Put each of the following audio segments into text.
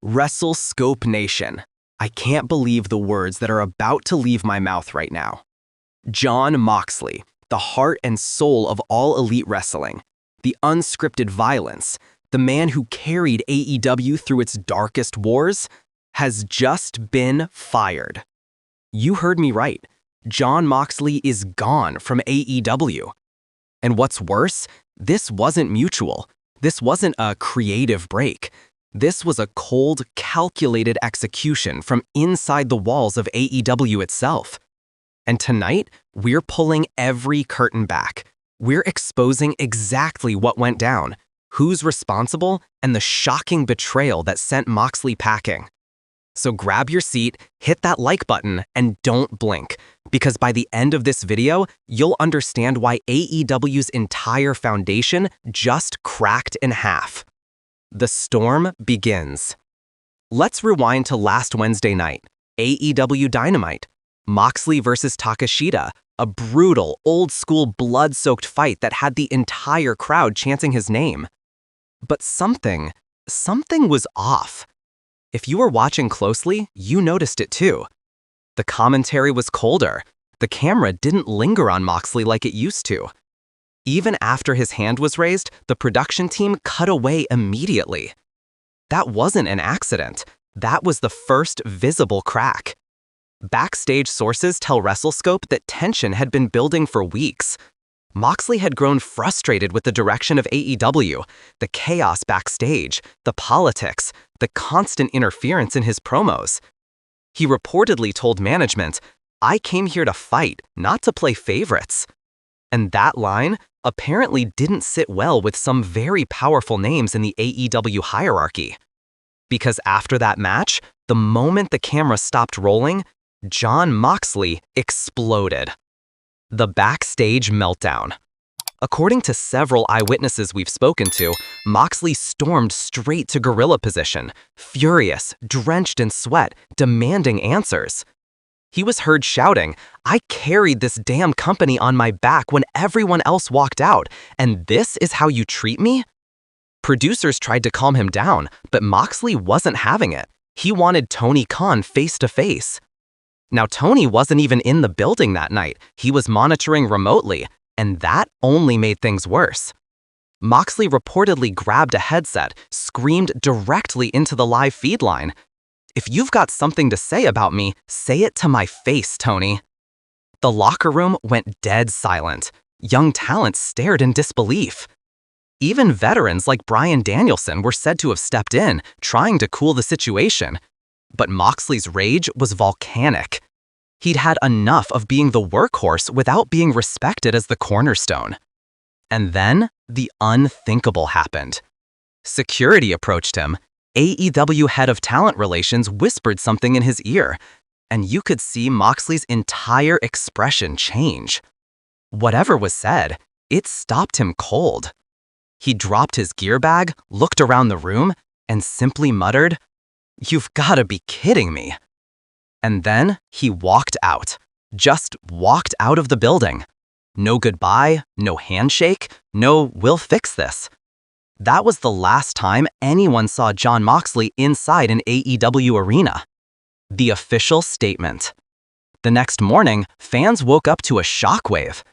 Wrestle Scope Nation. I can't believe the words that are about to leave my mouth right now. Jon Moxley, the heart and soul of all elite wrestling, the unscripted violence, the man who carried AEW through its darkest wars, has just been fired. You heard me right. Jon Moxley is gone from AEW. And what's worse, this wasn't mutual. This wasn't a creative break. This was a cold, calculated execution from inside the walls of AEW itself. And tonight, we're pulling every curtain back. We're exposing exactly what went down, who's responsible, and the shocking betrayal that sent Moxley packing. So grab your seat, hit that like button, and don't blink, because by the end of this video, you'll understand why AEW's entire foundation just cracked in half. The storm begins. Let's rewind to last Wednesday night, AEW Dynamite. Moxley versus Takeshita, a brutal, old-school, blood-soaked fight that had the entire crowd chanting his name. But something was off. If you were watching closely, you noticed it too. The commentary was colder. The camera didn't linger on Moxley like it used to. Even after his hand was raised, the production team cut away immediately. That wasn't an accident. That was the first visible crack. Backstage sources tell WrestleScope that tension had been building for weeks. Moxley had grown frustrated with the direction of AEW, the chaos backstage, the politics, the constant interference in his promos. He reportedly told management, "I came here to fight, not to play favorites." And that line apparently didn't sit well with some very powerful names in the AEW hierarchy. Because after that match, the moment the camera stopped rolling, Jon Moxley exploded. The backstage meltdown. According to several eyewitnesses we've spoken to, Moxley stormed straight to gorilla position, furious, drenched in sweat, demanding answers. He was heard shouting, "I carried this damn company on my back when everyone else walked out, and this is how you treat me?" Producers tried to calm him down, but Moxley wasn't having it. He wanted Tony Khan face to face. Now, Tony wasn't even in the building that night. He was monitoring remotely, and that only made things worse. Moxley reportedly grabbed a headset, screamed directly into the live feed line, "If you've got something to say about me, say it to my face, Tony." The locker room went dead silent. Young talent stared in disbelief. Even veterans like Bryan Danielson were said to have stepped in, trying to cool the situation. But Moxley's rage was volcanic. He'd had enough of being the workhorse without being respected as the cornerstone. And then, the unthinkable happened. Security approached him. AEW head of talent relations whispered something in his ear, and you could see Moxley's entire expression change. Whatever was said, it stopped him cold. He dropped his gear bag, looked around the room, and simply muttered, "You've got to be kidding me." And then he walked out. Just walked out of the building. No goodbye, no handshake, no "we'll fix this." That was the last time anyone saw Jon Moxley inside an AEW arena. The official statement. The next morning, fans woke up to a shockwave.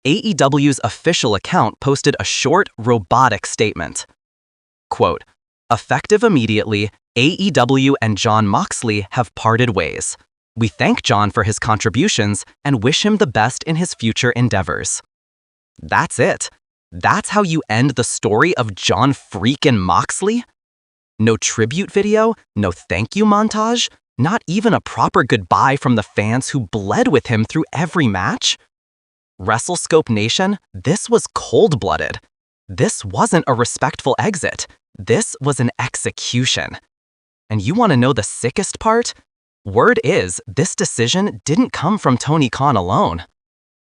AEW's official account posted a short, robotic statement. Quote, "Effective immediately, AEW and Jon Moxley have parted ways. We thank Jon for his contributions and wish him the best in his future endeavors." That's it. That's how you end the story of Jon freakin' Moxley? No tribute video, no thank you montage, not even a proper goodbye from the fans who bled with him through every match? WrestleScope Nation, this was cold-blooded. This wasn't a respectful exit. This was an execution. And you want to know the sickest part? Word is, this decision didn't come from Tony Khan alone.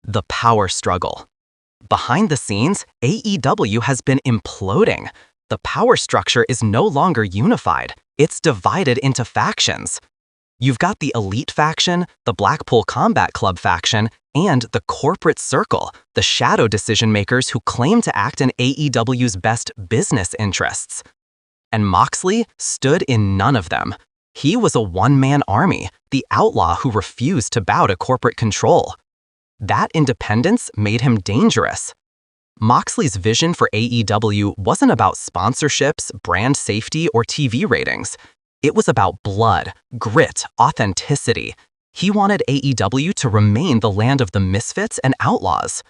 The power struggle. Behind the scenes, AEW has been imploding. The power structure is no longer unified. It's divided into factions. You've got the Elite faction, the Blackpool Combat Club faction, and the corporate circle, the shadow decision makers who claim to act in AEW's best business interests. And Moxley stood in none of them. He was a one-man army, the outlaw who refused to bow to corporate control. That independence made him dangerous. Moxley's vision for AEW wasn't about sponsorships, brand safety, or TV ratings. It was about blood, grit, authenticity. He wanted AEW to remain the land of the misfits and outlaws.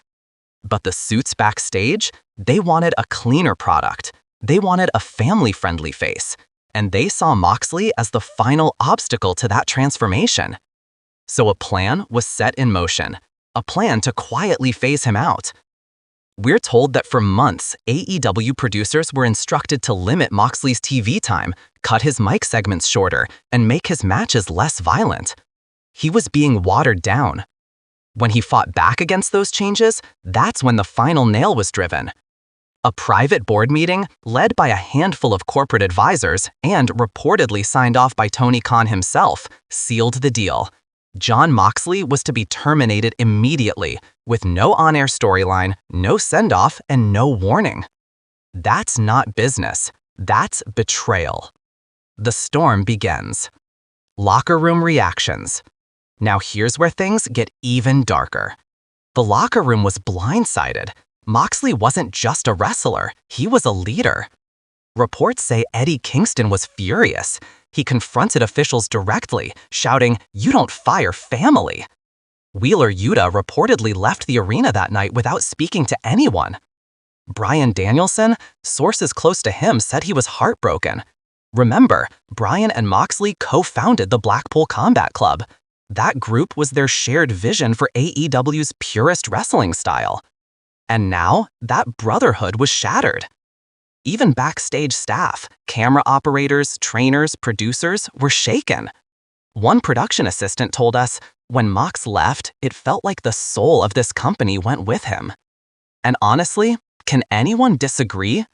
But the suits backstage, they wanted a cleaner product. They wanted a family-friendly face. And they saw Moxley as the final obstacle to that transformation. So a plan was set in motion, a plan to quietly phase him out. We're told that for months, AEW producers were instructed to limit Moxley's TV time, cut his mic segments shorter, and make his matches less violent. He was being watered down. When he fought back against those changes, that's when the final nail was driven. A private board meeting, led by a handful of corporate advisors and reportedly signed off by Tony Khan himself, sealed the deal. Jon Moxley was to be terminated immediately, with no on-air storyline, no send-off, and no warning. That's not business. That's betrayal. The storm begins. Locker room reactions. Now here's where things get even darker. The locker room was blindsided. Moxley wasn't just a wrestler, he was a leader. Reports say Eddie Kingston was furious. He confronted officials directly, shouting, "You don't fire family." Wheeler Yuta reportedly left the arena that night without speaking to anyone. Bryan Danielson, sources close to him said he was heartbroken. Remember, Bryan and Moxley co-founded the Blackpool Combat Club. That group was their shared vision for AEW's purest wrestling style. And now, that brotherhood was shattered. Even backstage staff, camera operators, trainers, producers were shaken. One production assistant told us, when Mox left, it felt like the soul of this company went with him. And honestly, can anyone disagree?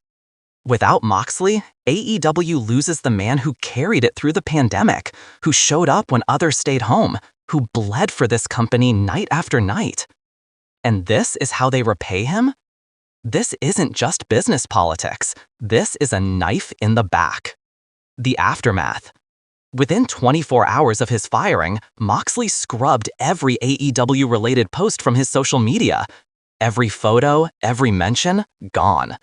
Without Moxley, AEW loses the man who carried it through the pandemic, who showed up when others stayed home, who bled for this company night after night. And this is how they repay him? This isn't just business politics. This is a knife in the back. The aftermath. Within 24 hours of his firing, Moxley scrubbed every AEW-related post from his social media. Every photo, every mention, gone.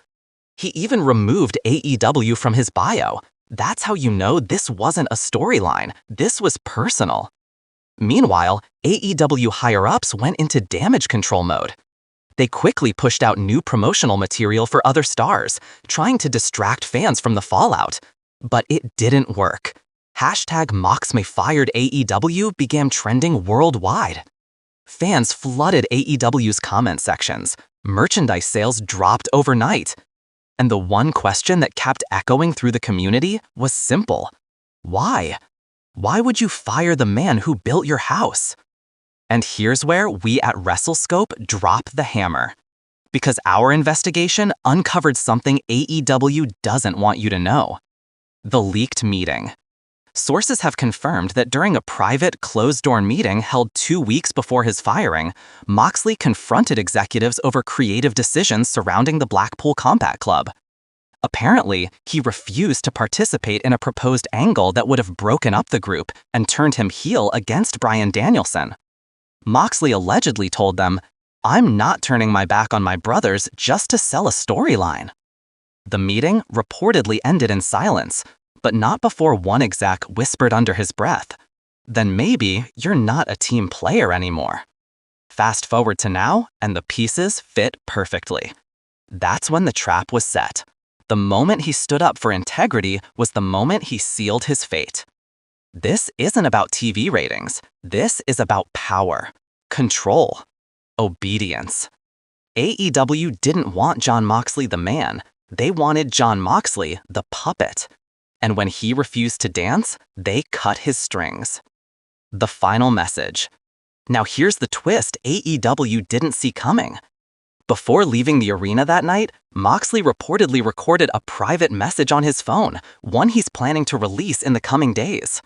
He even removed AEW from his bio. That's how you know this wasn't a storyline. This was personal. Meanwhile, AEW higher-ups went into damage control mode. They quickly pushed out new promotional material for other stars, trying to distract fans from the fallout. But it didn't work. #MoxMayFired AEW began trending worldwide. Fans flooded AEW's comment sections. Merchandise sales dropped overnight. And the one question that kept echoing through the community was simple. Why? Why would you fire the man who built your house? And here's where we at WrestleScope drop the hammer. Because our investigation uncovered something AEW doesn't want you to know. The leaked meeting. Sources have confirmed that during a private, closed-door meeting held 2 weeks before his firing, Moxley confronted executives over creative decisions surrounding the Blackpool Combat Club. Apparently, he refused to participate in a proposed angle that would have broken up the group and turned him heel against Bryan Danielson. Moxley allegedly told them, "I'm not turning my back on my brothers just to sell a storyline." The meeting reportedly ended in silence, but not before one exec whispered under his breath, "Then maybe you're not a team player anymore." Fast forward to now, and the pieces fit perfectly. That's when the trap was set. The moment he stood up for integrity was the moment he sealed his fate. This isn't about TV ratings. This is about power, control, obedience. AEW didn't want Jon Moxley the man. They wanted Jon Moxley the puppet. And when he refused to dance, they cut his strings. The final message. Now here's the twist AEW didn't see coming. Before leaving the arena that night, Moxley reportedly recorded a private message on his phone, one he's planning to release in the coming days.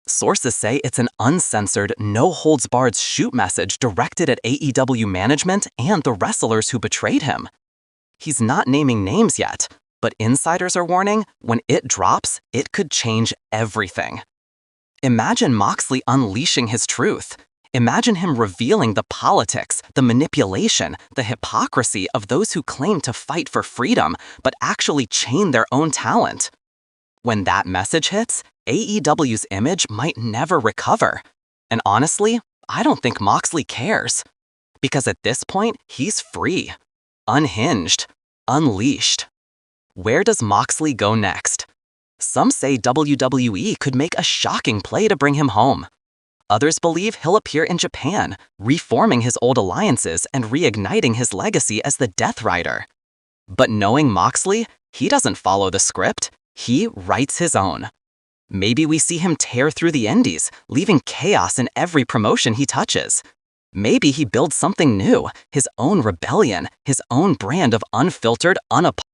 Sources say it's an uncensored, no-holds-barred shoot message directed at AEW management and the wrestlers who betrayed him. He's not naming names yet, But insiders are warning, when it drops, it could change everything. Imagine Moxley unleashing his truth. Imagine him revealing the politics, the manipulation, the hypocrisy of those who claim to fight for freedom, but actually chain their own talent. When that message hits, AEW's image might never recover. And honestly, I don't think Moxley cares. Because at this point, he's free, unhinged, unleashed. Where does Moxley go next? Some say WWE could make a shocking play to bring him home. Others believe he'll appear in Japan, reforming his old alliances and reigniting his legacy as the Death Rider. But knowing Moxley, he doesn't follow the script, he writes his own. Maybe we see him tear through the indies, leaving chaos in every promotion he touches. Maybe he builds something new, his own rebellion, his own brand of unfiltered, unapologetic